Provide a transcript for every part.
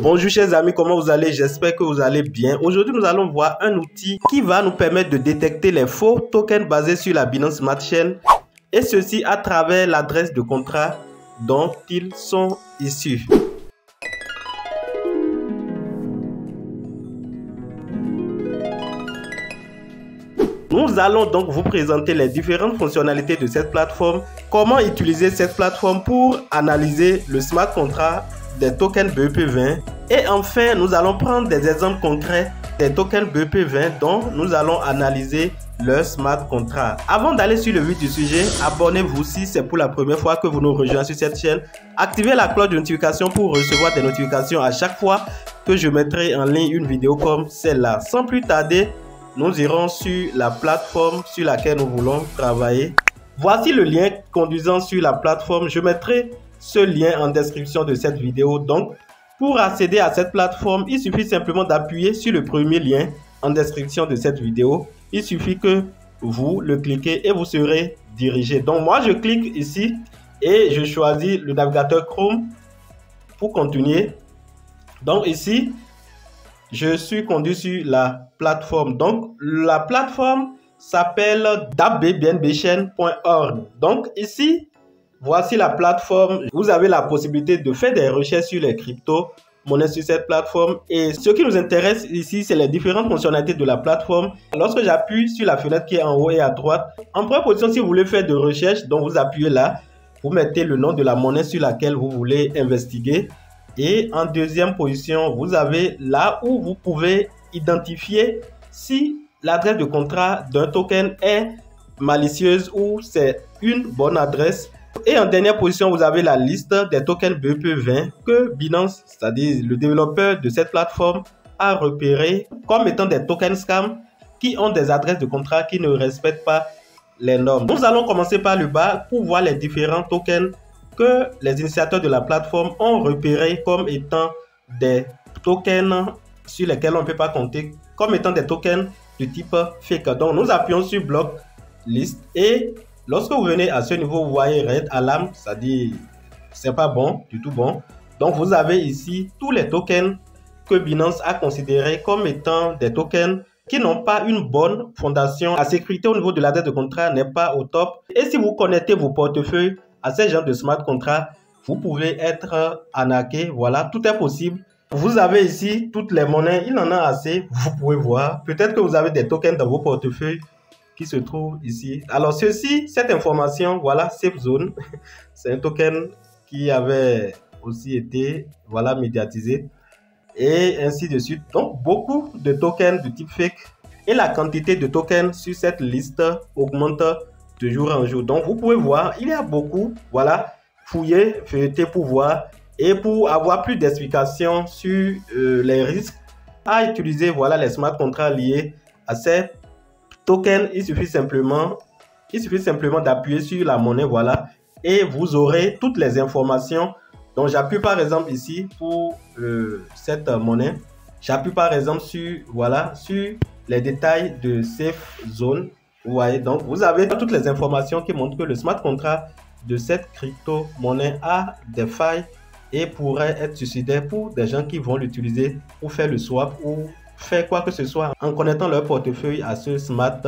Bonjour chers amis, comment vous allez? J'espère que vous allez bien. Aujourd'hui, nous allons voir un outil qui va nous permettre de détecter les faux tokens basés sur la Binance Smart Chain, et ceci à travers l'adresse de contrat dont ils sont issus. Nous allons donc vous présenter les différentes fonctionnalités de cette plateforme, comment utiliser cette plateforme pour analyser le smart contract des tokens BEP20, et enfin nous allons prendre des exemples concrets des tokens BEP20 dont nous allons analyser leur smart contract. Avant d'aller sur le vif du sujet, abonnez-vous si c'est pour la première fois que vous nous rejoignez sur cette chaîne. Activez la cloche de notification pour recevoir des notifications à chaque fois que je mettrai en ligne une vidéo comme celle-là. Sans plus tarder, nous irons sur la plateforme sur laquelle nous voulons travailler. Voici le lien conduisant sur la plateforme. Je mettrai ce lien en description de cette vidéo. Donc, pour accéder à cette plateforme, il suffit simplement d'appuyer sur le premier lien en description de cette vidéo. Il suffit que vous le cliquez et vous serez dirigé. Donc, moi, je clique ici et je choisis le navigateur Chrome pour continuer. Donc, ici, je suis conduit sur la plateforme. Donc, la plateforme s'appelle dabbnbchain.org. Donc, ici, voici la plateforme. Vous avez la possibilité de faire des recherches sur les crypto-monnaies sur cette plateforme. Et ce qui nous intéresse ici, c'est les différentes fonctionnalités de la plateforme. Lorsque j'appuie sur la fenêtre qui est en haut et à droite, en première position, si vous voulez faire de recherche, donc vous appuyez là, vous mettez le nom de la monnaie sur laquelle vous voulez investiguer. Et en deuxième position, vous avez là où vous pouvez identifier si l'adresse de contrat d'un token est malicieuse ou c'est une bonne adresse. Et en dernière position, vous avez la liste des tokens BEP20 que Binance, c'est-à-dire le développeur de cette plateforme, a repéré comme étant des tokens scam qui ont des adresses de contrat qui ne respectent pas les normes. Nous allons commencer par le bas pour voir les différents tokens que les initiateurs de la plateforme ont repéré comme étant des tokens sur lesquels on ne peut pas compter, comme étant des tokens de type fake. Donc nous appuyons sur bloc list et lorsque vous venez à ce niveau, vous voyez red alarm, c'est-à-dire c'est pas bon, du tout bon. Donc vous avez ici tous les tokens que Binance a considérés comme étant des tokens qui n'ont pas une bonne fondation. La sécurité au niveau de l'adresse de contrat n'est pas au top. Et si vous connectez vos portefeuilles à ces genres de smart contract, vous pouvez être arnaqué. Voilà, tout est possible. Vous avez ici toutes les monnaies, il en a assez, vous pouvez voir. Peut-être que vous avez des tokens dans vos portefeuilles qui se trouvent ici. Alors cette information, voilà, Safe Zone, c'est un token qui avait aussi été, voilà, médiatisé. Et ainsi de suite. Donc, beaucoup de tokens de type fake. Et la quantité de tokens sur cette liste augmente de jour en jour. Donc, vous pouvez voir, il y a beaucoup. Voilà, fouillez, feuilletez pour voir. Et pour avoir plus d'explications sur les risques à utiliser, voilà, les smart contracts liés à ces tokens, il suffit simplement d'appuyer sur la monnaie, voilà. Et vous aurez toutes les informations. Donc, j'appuie par exemple ici pour cette monnaie. J'appuie par exemple sur, voilà, sur les détails de Safe Zone. Vous voyez, donc vous avez toutes les informations qui montrent que le smart contract de cette crypto-monnaie a des failles et pourrait être suicidaire pour des gens qui vont l'utiliser pour faire le swap ou faire quoi que ce soit en connectant leur portefeuille à ce smart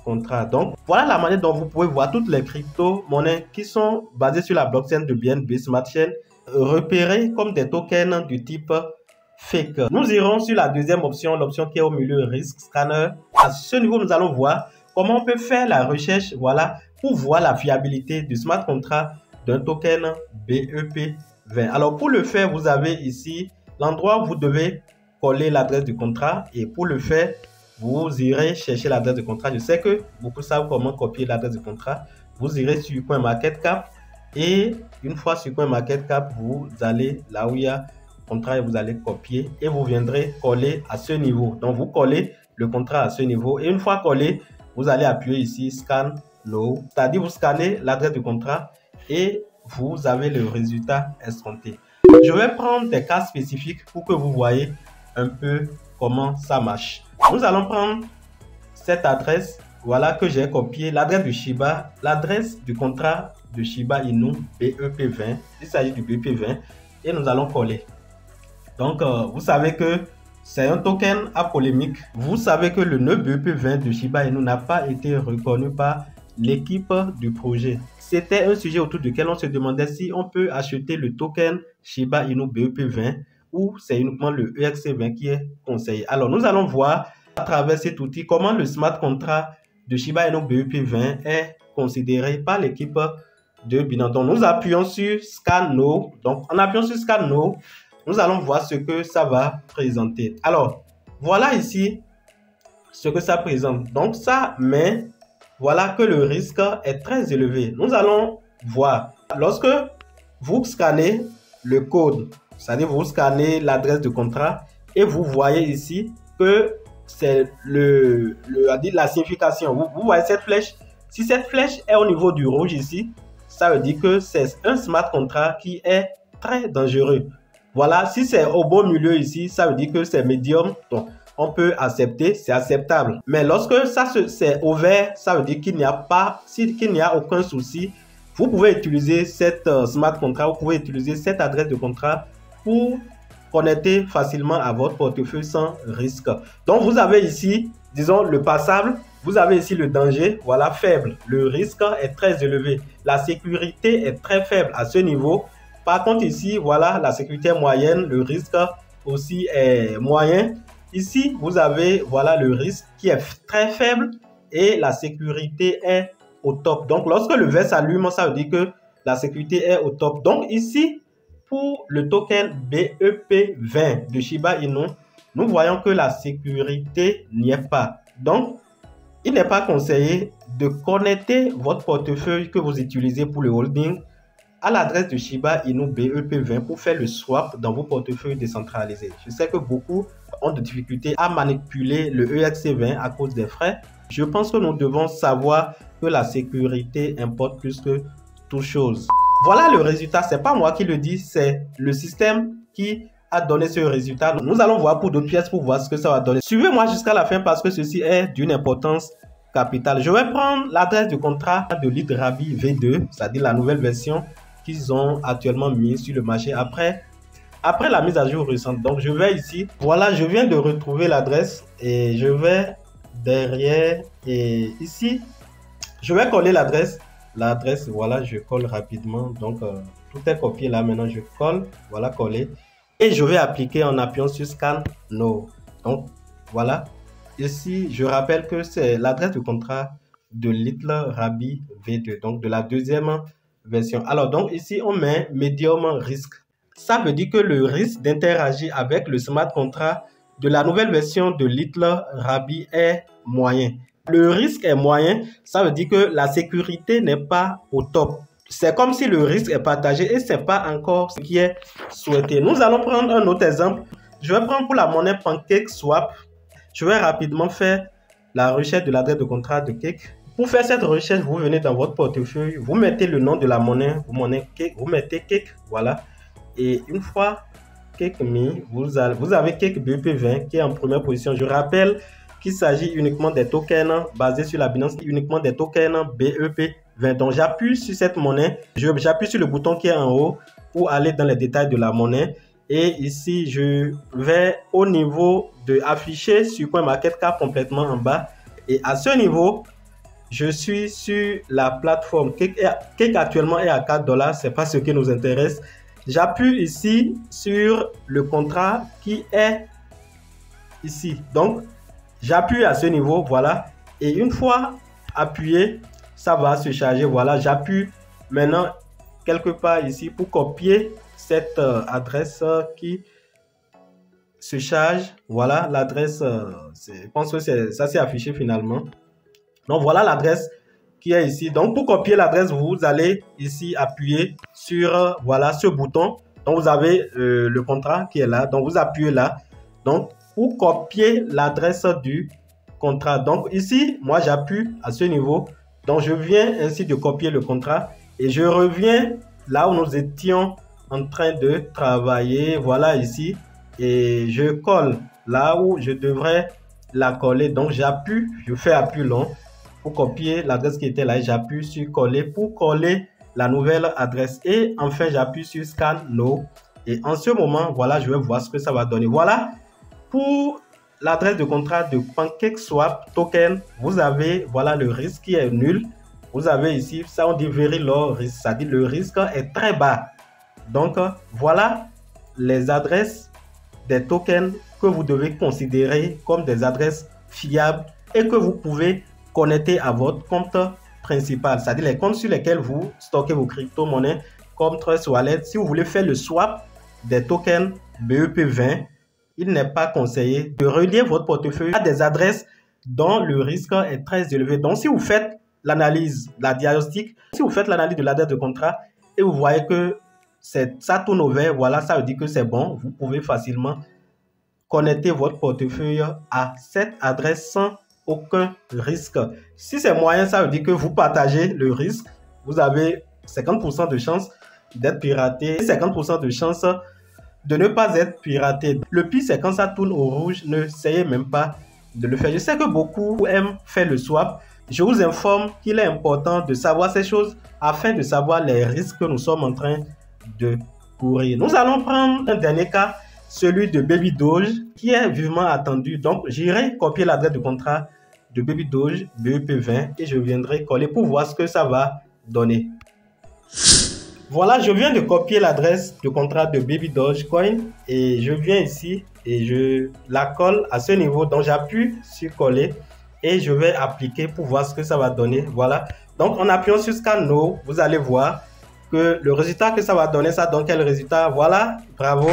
contract. Donc, voilà la manière dont vous pouvez voir toutes les crypto-monnaies qui sont basées sur la blockchain de BNB Smart Chain repérées comme des tokens du type fake. Nous irons sur la deuxième option, l'option qui est au milieu, Risk Scanner. À ce niveau, nous allons voir comment on peut faire la recherche, voilà, pour voir la fiabilité du smart contract d'un token BEP20. Alors, pour le faire, vous avez ici l'endroit où vous devez coller l'adresse du contrat. Et pour le faire, vous irez chercher l'adresse du contrat. Je sais que beaucoup savent comment copier l'adresse du contrat. Vous irez sur CoinMarketCap. Et une fois sur CoinMarketCap, vous allez là où il y a contrat et vous allez copier. Et vous viendrez coller à ce niveau. Donc, vous collez le contrat à ce niveau. Et une fois collé, vous allez appuyer ici Scan Now. C'est-à-dire vous scannez l'adresse du contrat et vous avez le résultat escompté. Je vais prendre des cas spécifiques pour que vous voyez un peu comment ça marche. Nous allons prendre cette adresse, voilà, que j'ai copié, l'adresse du Shiba, l'adresse du contrat de Shiba Inu BEP20. Il s'agit du BEP20 et nous allons coller. Donc, vous savez que c'est un token à polémique. Vous savez que le nœud BEP20 de Shiba Inu n'a pas été reconnu par l'équipe du projet. C'était un sujet autour duquel on se demandait si on peut acheter le token Shiba Inu BEP20 ou c'est uniquement le ERC20 qui est conseillé. Alors, nous allons voir à travers cet outil comment le smart contract de Shiba Inu BEP20 est considéré par l'équipe de Binance. Donc, nous appuyons sur Scan Now. Donc, en appuyant sur Scan Now, nous allons voir ce que ça va présenter. Alors, voilà ici ce que ça présente. Donc, ça met, voilà que le risque est très élevé. Nous allons voir. Lorsque vous scannez le code, c'est-à-dire vous scannez l'adresse de contrat et vous voyez ici que c'est la signification. Vous voyez cette flèche. Si cette flèche est au niveau du rouge ici, ça veut dire que c'est un smart contract qui est très dangereux. Voilà, si c'est au beau milieu ici, ça veut dire que c'est médium. Donc, on peut accepter, c'est acceptable. Mais lorsque c'est au vert, ça veut dire qu'il n'y a aucun souci. Vous pouvez utiliser cette smart contract, vous pouvez utiliser cette adresse de contrat pour connecter facilement à votre portefeuille sans risque. Donc, vous avez ici, disons, le passable. Vous avez ici le danger, voilà, faible. Le risque est très élevé. La sécurité est très faible à ce niveau. Par contre, ici, voilà, la sécurité est moyenne, le risque aussi est moyen. Ici, vous avez, voilà, le risque qui est très faible et la sécurité est au top. Donc, lorsque le vert s'allume, ça veut dire que la sécurité est au top. Donc, ici, pour le token BEP20 de Shiba Inu, nous voyons que la sécurité n'y est pas. Donc, il n'est pas conseillé de connecter votre portefeuille que vous utilisez pour le holding à l'adresse de Shiba Inu BEP20 pour faire le swap dans vos portefeuilles décentralisés. Je sais que beaucoup ont de difficultés à manipuler le ERC20 à cause des frais. Je pense que nous devons savoir que la sécurité importe plus que toute chose. Voilà le résultat. C'est pas moi qui le dis, c'est le système qui a donné ce résultat. Nous allons voir pour d'autres pièces pour voir ce que ça va donner. Suivez-moi jusqu'à la fin parce que ceci est d'une importance capitale. Je vais prendre l'adresse de contrat de l'Hydrabi V2, c'est-à-dire la nouvelle version qu'ils ont actuellement mis sur le marché après la mise à jour récente. Donc, je vais ici. Voilà, je viens de retrouver l'adresse et je vais derrière et ici, je vais coller l'adresse. L'adresse, voilà, je colle rapidement. Donc, tout est copié là. Maintenant, je colle. Voilà, coller. Et je vais appliquer en appuyant sur Scan Now. Donc, voilà. Ici, je rappelle que c'est l'adresse de contrat de l'Hydrabi V2. Donc, de la deuxième version. Alors, donc, ici, on met Medium Risk. Ça veut dire que le risque d'interagir avec le smart contract de la nouvelle version de l'Hydrabi est moyen. Le risque est moyen, ça veut dire que la sécurité n'est pas au top. C'est comme si le risque est partagé et ce n'est pas encore ce qui est souhaité. Nous allons prendre un autre exemple. Je vais prendre pour la monnaie PancakeSwap. Je vais rapidement faire la recherche de l'adresse de contrat de Cake. Pour faire cette recherche, vous venez dans votre portefeuille, vous mettez le nom de la monnaie, vous mettez Cake, voilà. Et une fois Cake mis, vous avez Cake BEP20 qui est en première position. Je rappelle qu'il s'agit uniquement des tokens basés sur la Binance, uniquement des tokens BEP20. Donc, j'appuie sur cette monnaie, j'appuie sur le bouton qui est en haut pour aller dans les détails de la monnaie. Et ici, je vais au niveau de afficher sur CoinMarketCap complètement en bas. Et à ce niveau, je suis sur la plateforme. Cake actuellement est à $4, ce n'est pas ce qui nous intéresse. J'appuie ici sur le contrat qui est ici. Donc, j'appuie à ce niveau, voilà. Et une fois appuyé, ça va se charger. Voilà, j'appuie maintenant quelque part ici pour copier cette adresse qui se charge. Voilà, l'adresse, je pense que ça s'est affiché finalement. Donc, voilà l'adresse qui est ici. Donc, pour copier l'adresse, vous allez ici appuyer sur voilà, ce bouton. Donc, vous avez le contrat qui est là. Donc, vous appuyez là. Donc, pour copier l'adresse du contrat. Donc ici, moi j'appuie à ce niveau. Donc je viens ainsi de copier le contrat et je reviens là où nous étions en train de travailler. Voilà ici. Et je colle là où je devrais la coller. Donc j'appuie, je fais appui long pour copier l'adresse qui était là. Et j'appuie sur coller pour coller la nouvelle adresse. Et enfin, j'appuie sur Scan Now. Et en ce moment, voilà, je vais voir ce que ça va donner. Voilà, pour l'adresse de contrat de PancakeSwap Token, vous avez, voilà, le risque qui est nul. Vous avez ici, ça on dit very low risk, ça dit le risque est très bas. Donc, voilà les adresses des tokens que vous devez considérer comme des adresses fiables et que vous pouvez connecter à votre compte principal, c'est-à-dire les comptes sur lesquels vous stockez vos crypto-monnaies comme Trust Wallet. Si vous voulez faire le swap des tokens BEP20, il n'est pas conseillé de relier votre portefeuille à des adresses dont le risque est très élevé. Donc, si vous faites l'analyse, la diagnostic, si vous faites l'analyse de l'adresse de contrat et vous voyez que ça tourne au vert, voilà, ça veut dire que c'est bon. Vous pouvez facilement connecter votre portefeuille à cette adresse sans aucun risque. Si c'est moyen, ça veut dire que vous partagez le risque. Vous avez 50% de chance d'être piraté, 50% de chance de ne pas être piraté. Le pire, c'est quand ça tourne au rouge, ne essayez même pas de le faire. Je sais que beaucoup aiment faire le swap. Je vous informe qu'il est important de savoir ces choses afin de savoir les risques que nous sommes en train de courir. Nous allons prendre un dernier cas, celui de Baby Doge, qui est vivement attendu. Donc, j'irai copier l'adresse de contrat de Baby Doge, BEP20, et je viendrai coller pour voir ce que ça va donner. Voilà, je viens de copier l'adresse de contrat de Baby Dogecoin et je viens ici et je la colle à ce niveau. Donc, j'appuie sur coller et je vais appliquer pour voir ce que ça va donner. Voilà. Donc, en appuyant sur Scan Now, vous allez voir que le résultat que ça va donner, ça donne quel résultat? Voilà, bravo.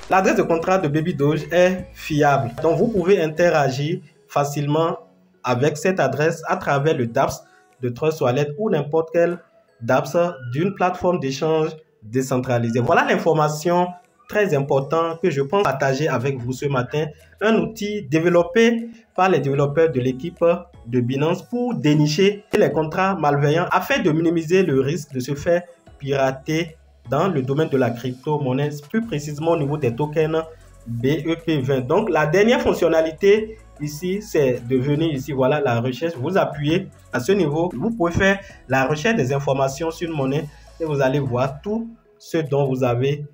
L'adresse de contrat de Baby Doge est fiable. Donc, vous pouvez interagir facilement avec cette adresse à travers le dApps de Trust Wallet ou n'importe quel dApps d'une plateforme d'échange décentralisée. Voilà l'information très importante que je pense partager avec vous ce matin. Un outil développé par les développeurs de l'équipe de Binance pour dénicher les contrats malveillants afin de minimiser le risque de se faire pirater dans le domaine de la crypto-monnaie, plus précisément au niveau des tokens BEP20. Donc, la dernière fonctionnalité ici, c'est de venir ici, voilà la recherche. Vous appuyez à ce niveau, vous pouvez faire la recherche des informations sur une monnaie et vous allez voir tout ce dont vous avez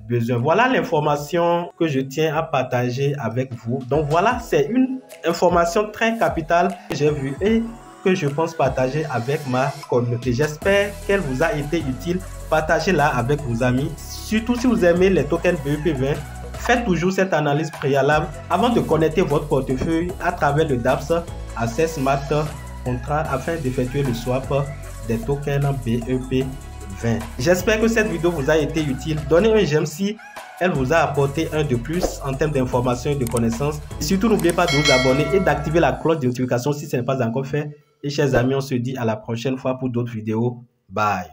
besoin. Voilà l'information que je tiens à partager avec vous. Donc voilà, c'est une information très capitale que j'ai vue et que je pense partager avec ma communauté. J'espère qu'elle vous a été utile. Partagez-la avec vos amis. Surtout si vous aimez les tokens BEP20. Faites toujours cette analyse préalable avant de connecter votre portefeuille à travers le dApps Access Smart Contract afin d'effectuer le swap des tokens BEP20. J'espère que cette vidéo vous a été utile. Donnez un j'aime si elle vous a apporté un de plus en termes d'informations et de connaissances. Et surtout, n'oubliez pas de vous abonner et d'activer la cloche de notification si ce n'est pas encore fait. Et chers amis, on se dit à la prochaine fois pour d'autres vidéos. Bye.